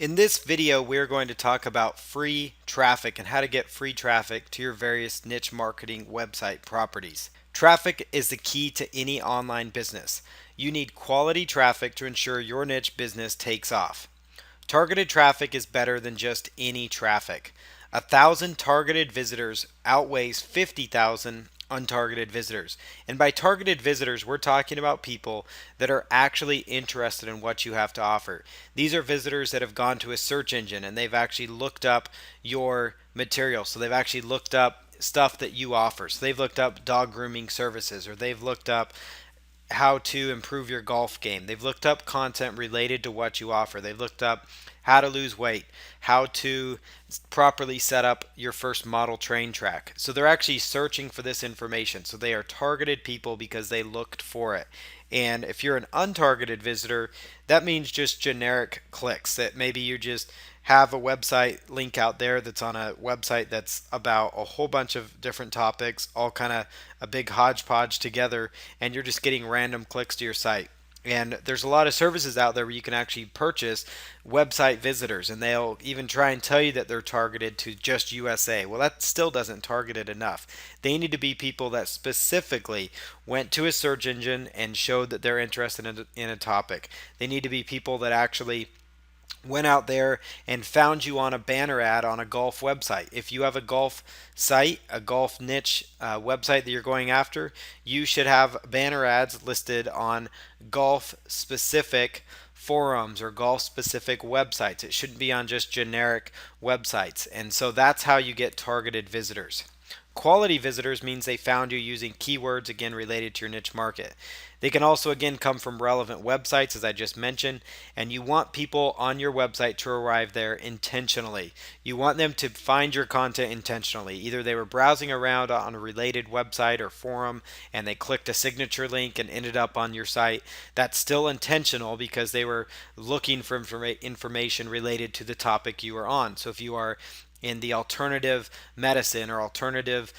In this video, we're going to talk about free traffic and how to get free traffic to your various niche marketing website properties. Traffic is the key to any online business. You need quality traffic to ensure your niche business takes off. Targeted traffic is better than just any traffic. 1,000 targeted visitors outweighs 50,000 untargeted visitors. And by targeted visitors, we're talking about people that are actually interested in what you have to offer. These are visitors that have gone to a search engine and they've actually looked up your material. So they've actually looked up stuff that you offer. So they've looked up dog grooming services, or they've looked up how to improve your golf game. They've looked up content related to what you offer. They've looked up how to lose weight, how to properly set up your first model train track. So they're actually searching for this information. So they are targeted people because they looked for it. And if you're an untargeted visitor, that means just generic clicks that maybe you just have a website link out there that's on a website that's about a whole bunch of different topics, all kind of a big hodgepodge together, and you're just getting random clicks to your site. And there's a lot of services out there where you can actually purchase website visitors, and they'll even try and tell you that they're targeted to just USA. Well, that still doesn't target it enough. They need to be people that specifically went to a search engine and showed that they're interested in a topic. They need to be people that actually went out there and found you on a banner ad on a golf website. If you have a golf site, a golf niche website that you're going after, you should have banner ads listed on golf specific forums or golf specific websites. It shouldn't be on just generic websites. And so that's how you get targeted visitors. Quality visitors means they found you using keywords, again, related to your niche market. They can also, again, come from relevant websites, as I just mentioned, and you want people on your website to arrive there intentionally. You want them to find your content intentionally. Either they were browsing around on a related website or forum and they clicked a signature link and ended up on your site. That's still intentional because they were looking for information related to the topic you are on. So if you are in the alternative medicine or alternative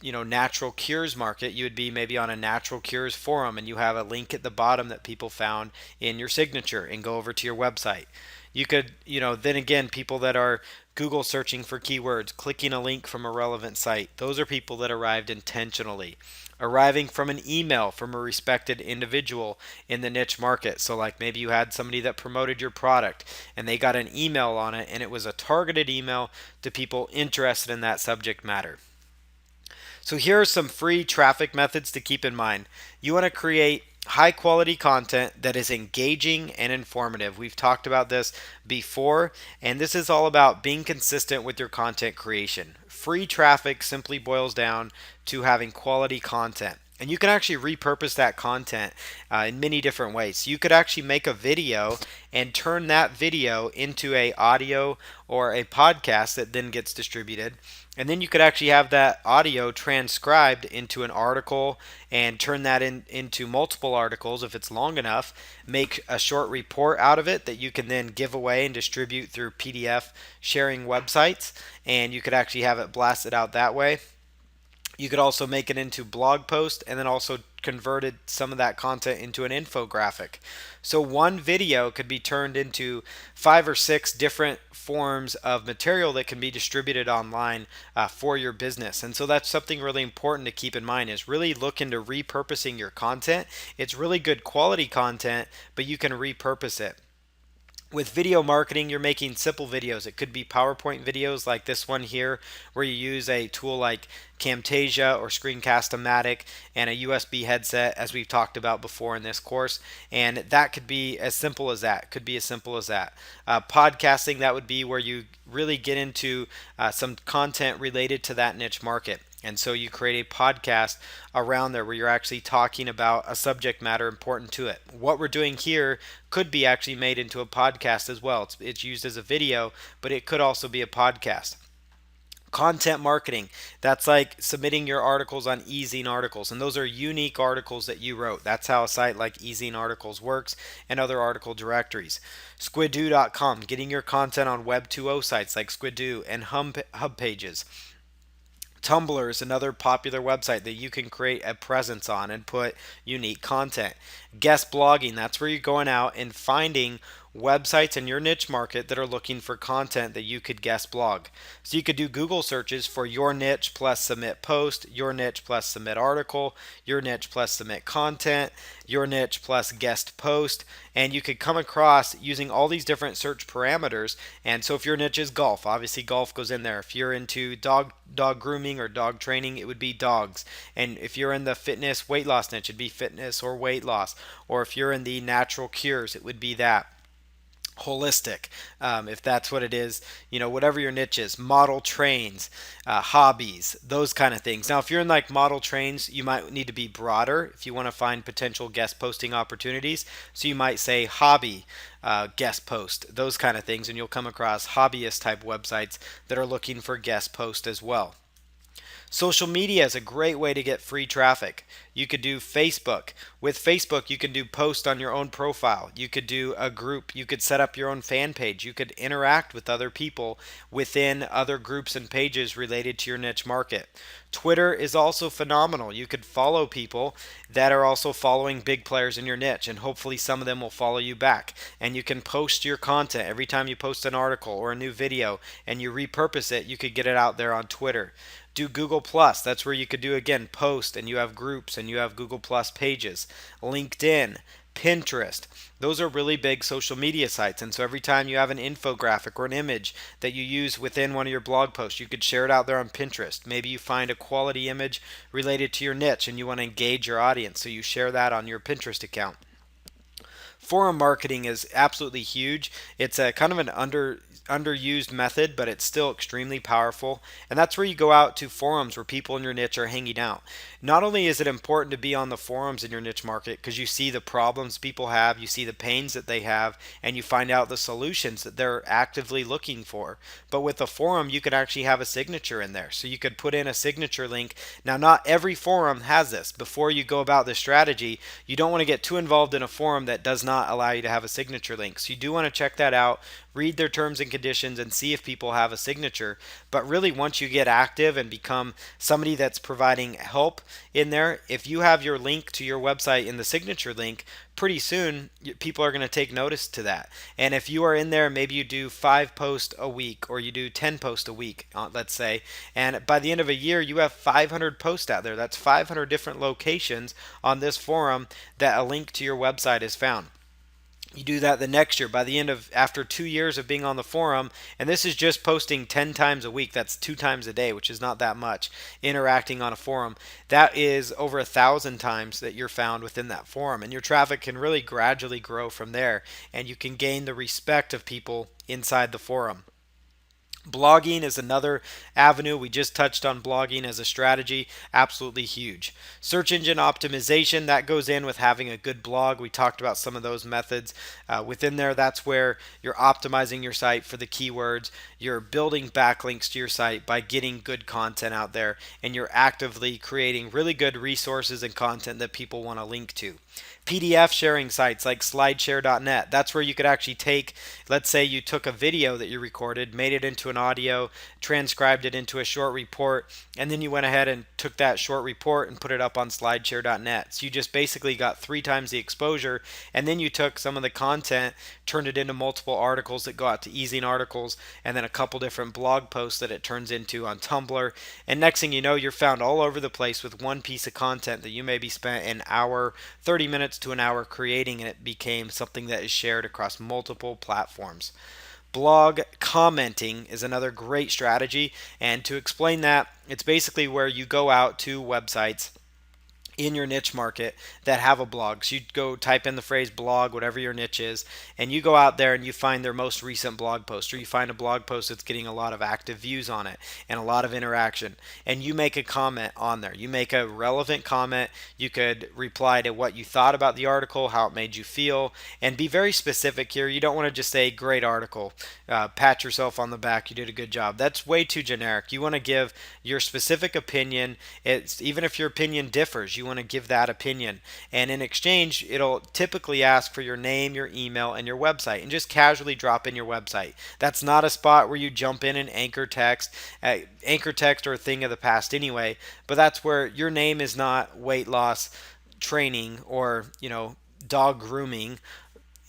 natural cures market, you would be maybe on a natural cures forum and you have a link at the bottom that people found in your signature and go over to your website. You could, then again, people that are Google searching for keywords, clicking a link from a relevant site, those are people that arrived intentionally. Arriving from an email from a respected individual in the niche market. So, like maybe you had somebody that promoted your product and they got an email on it, and it was a targeted email to people interested in that subject matter. So here are some free traffic methods to keep in mind. You want to create high quality content that is engaging and informative. We've talked about this before, and this is all about being consistent with your content creation. Free traffic simply boils down to having quality content. And you can actually repurpose that content in many different ways. You could actually make a video and turn that video into a audio or a podcast that then gets distributed. And then you could actually have that audio transcribed into an article and turn that into multiple articles if it's long enough. Make a short report out of it that you can then give away and distribute through PDF sharing websites. And you could actually have it blasted out that way. You could also make it into blog post and then also converted some of that content into an infographic. So one video could be turned into 5 or 6 different forms of material that can be distributed online for your business. And so that's something really important to keep in mind, is really look into repurposing your content. It's really good quality content, but you can repurpose it. With video marketing, you're making simple videos. It could be PowerPoint videos like this one here, where you use a tool like Camtasia or Screencast-O-Matic and a USB headset, as we've talked about before in this course. And that could be as simple as that. Could be as simple as that. Podcasting, that would be where you really get into some content related to that niche market. And so you create a podcast around there where you're actually talking about a subject matter important to it. What we're doing here could be actually made into a podcast as well. It's used as a video, but it could also be a podcast. Content marketing, that's like submitting your articles on eZine Articles, and those are unique articles that you wrote. That's how a site like eZine Articles works, and other article directories. Squidoo.com, getting your content on Web 2.0 sites like Squidoo and Hub Pages. Tumblr is another popular website that you can create a presence on and put unique content. Guest blogging, that's where you're going out and finding websites in your niche market that are looking for content that you could guest blog. So you could do Google searches for your niche plus submit post, your niche plus submit article, your niche plus submit content, your niche plus guest post, and you could come across using all these different search parameters. And so if your niche is golf, obviously golf goes in there. If you're into dog grooming or dog training, it would be dogs. And if you're in the fitness weight loss niche, it'd be fitness or weight loss. Or if you're in the natural cures, it would be that. Holistic, if that's what it is, whatever your niche is, model trains, hobbies, those kind of things. Now if you're in like model trains, you might need to be broader if you want to find potential guest posting opportunities. So you might say hobby, guest post, those kind of things, and you'll come across hobbyist type websites that are looking for guest post as well. Social media is a great way to get free traffic. You could do Facebook. With Facebook, you can do post on your own profile. You could do a group. You could set up your own fan page. You could interact with other people within other groups and pages related to your niche market. Twitter is also phenomenal. You could follow people that are also following big players in your niche, and hopefully some of them will follow you back. And you can post your content every time you post an article or a new video and you repurpose it, you could get it out there on Twitter. Do Google Plus. That's where you could do again post, and you have groups and you have Google Plus pages. LinkedIn, Pinterest. Those are really big social media sites. And so every time you have an infographic or an image that you use within one of your blog posts, you could share it out there on Pinterest. Maybe you find a quality image related to your niche and you want to engage your audience, so you share that on your Pinterest account. Forum marketing is absolutely huge. It's a kind of an underused method, but it's still extremely powerful. And that's where you go out to forums where people in your niche are hanging out. Not only is it important to be on the forums in your niche market because you see the problems people have, you see the pains that they have, and you find out the solutions that they're actively looking for. But with a forum, you could actually have a signature in there. So you could put in a signature link. Now, not every forum has this. Before you go about this strategy, you don't want to get too involved in a forum that does not allow you to have a signature link. So you do want to check that out, read their terms and conditions, and see if people have a signature. But really, once you get active and become somebody that's providing help in there, if you have your link to your website in the signature link, pretty soon people are going to take notice to that. And if you are in there, maybe you do 5 posts a week or you do 10 posts a week, let's say, and by the end of a year you have 500 posts out there. That's 500 different locations on this forum that a link to your website is found. You do that the next year, after 2 years of being on the forum, and this is just posting 10 times a week. That's 2 times a day, which is not that much. Interacting on a forum, that is over 1,000 times that you're found within that forum, and your traffic can really gradually grow from there, and you can gain the respect of people inside the forum. Blogging is another avenue. We just touched on blogging as a strategy. Absolutely huge. Search engine optimization, that goes in with having a good blog. We talked about some of those methods. Within there, that's where you're optimizing your site for the keywords. You're building backlinks to your site by getting good content out there, and you're actively creating really good resources and content that people want to link to. PDF sharing sites like slideshare.net. That's where you could actually take, let's say you took a video that you recorded, made it into an audio, transcribed it into a short report, and then you went ahead and took that short report and put it up on slideshare.net. So you just basically got 3 times the exposure, and then you took some of the content, turned it into multiple articles that go out to Ezine articles, and then a couple different blog posts that it turns into on Tumblr. And next thing you know, you're found all over the place with one piece of content that you maybe spent an hour, 30 minutes to an hour creating, and it became something that is shared across multiple platforms. Blog commenting is another great strategy, and to explain that, it's basically where you go out to websites in your niche market that have a blog. So you go type in the phrase blog, whatever your niche is, and you go out there and you find their most recent blog post, or you find a blog post that's getting a lot of active views on it and a lot of interaction, and you make a comment on there. You make a relevant comment. You could reply to what you thought about the article, how it made you feel, and be very specific here. You don't want to just say great article, pat yourself on the back, you did a good job. That's way too generic. You want to give your specific opinion. It's even if your opinion differs, you want to give that opinion, and in exchange it'll typically ask for your name, your email, and your website, and just casually drop in your website. That's not a spot where you jump in and anchor text. Anchor text are a thing of the past anyway, but that's where your name is not weight loss training or dog grooming.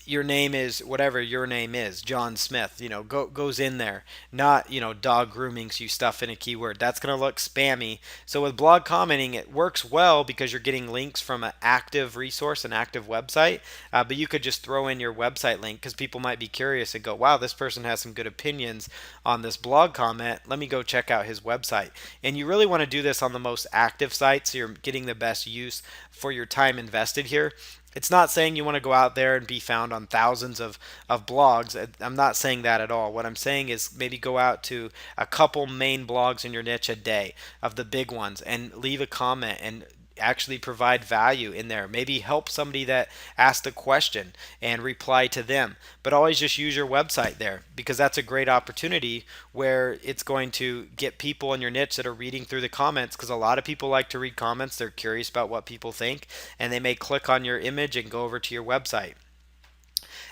your name is whatever your name is, John Smith, goes in there, not, dog grooming, so you stuff in a keyword. That's going to look spammy. So with blog commenting, it works well because you're getting links from an active resource, an active website. But you could just throw in your website link because people might be curious and go, wow, this person has some good opinions on this blog comment. Let me go check out his website. And you really want to do this on the most active sites so you're getting the best use for your time invested here. It's not saying you want to go out there and be found on thousands of blogs. I'm not saying that at all. What I'm saying is maybe go out to a couple main blogs in your niche a day of the big ones and leave a comment and actually provide value in there. Maybe help somebody that asked a question and reply to them. But always just use your website there because that's a great opportunity where it's going to get people in your niche that are reading through the comments because a lot of people like to read comments. They're curious about what people think and they may click on your image and go over to your website.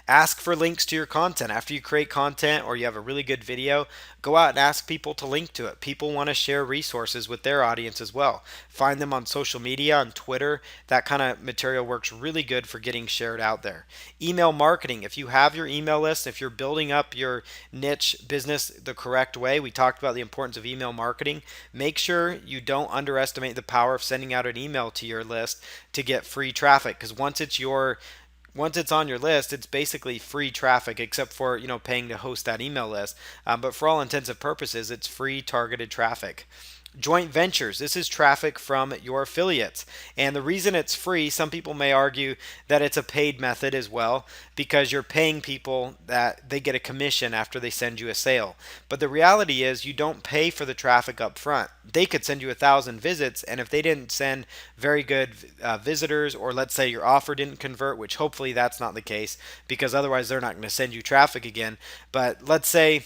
Ask for links to your content. After you create content or you have a really good video, go out and ask people to link to it. People want to share resources with their audience as well. Find them on social media, on Twitter. That kind of material works really good for getting shared out there. Email marketing. If you have your email list, if you're building up your niche business the correct way, we talked about the importance of email marketing. Make sure you don't underestimate the power of sending out an email to your list to get free traffic because once it's on your list, it's basically free traffic, except for paying to host that email list. But for all intents and purposes, it's free targeted traffic. Joint ventures. This is traffic from your affiliates. And the reason it's free, some people may argue that it's a paid method as well because you're paying people that they get a commission after they send you a sale. But the reality is you don't pay for the traffic up front. They could send you 1,000 visits, and if they didn't send very good visitors, or let's say your offer didn't convert, which hopefully that's not the case because otherwise they're not going to send you traffic again. But let's say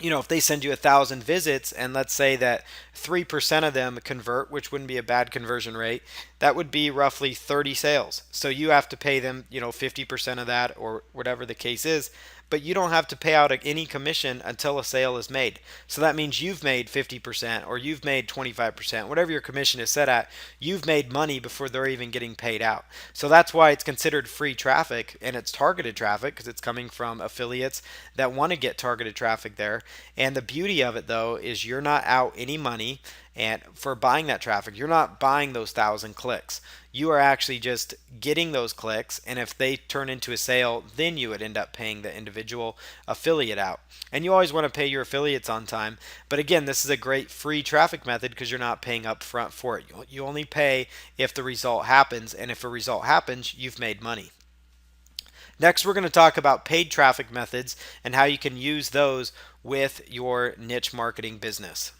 if they send you 1,000 visits and let's say that 3% of them convert, which wouldn't be a bad conversion rate, that would be roughly 30 sales. So you have to pay them, 50% of that or whatever the case is, but you don't have to pay out any commission until a sale is made. So that means you've made 50% or you've made 25%, whatever your commission is set at, you've made money before they're even getting paid out. So that's why it's considered free traffic and it's targeted traffic because it's coming from affiliates that want to get targeted traffic there. And the beauty of it though is you're not out any money and for buying that traffic. You're not buying those 1,000 clicks. You are actually just getting those clicks, and if they turn into a sale, then you would end up paying the individual affiliate out. And you always want to pay your affiliates on time. But again, this is a great free traffic method because you're not paying up front for it. You only pay if the result happens, and if a result happens, you've made money. Next, we're going to talk about paid traffic methods and how you can use those with your niche marketing business.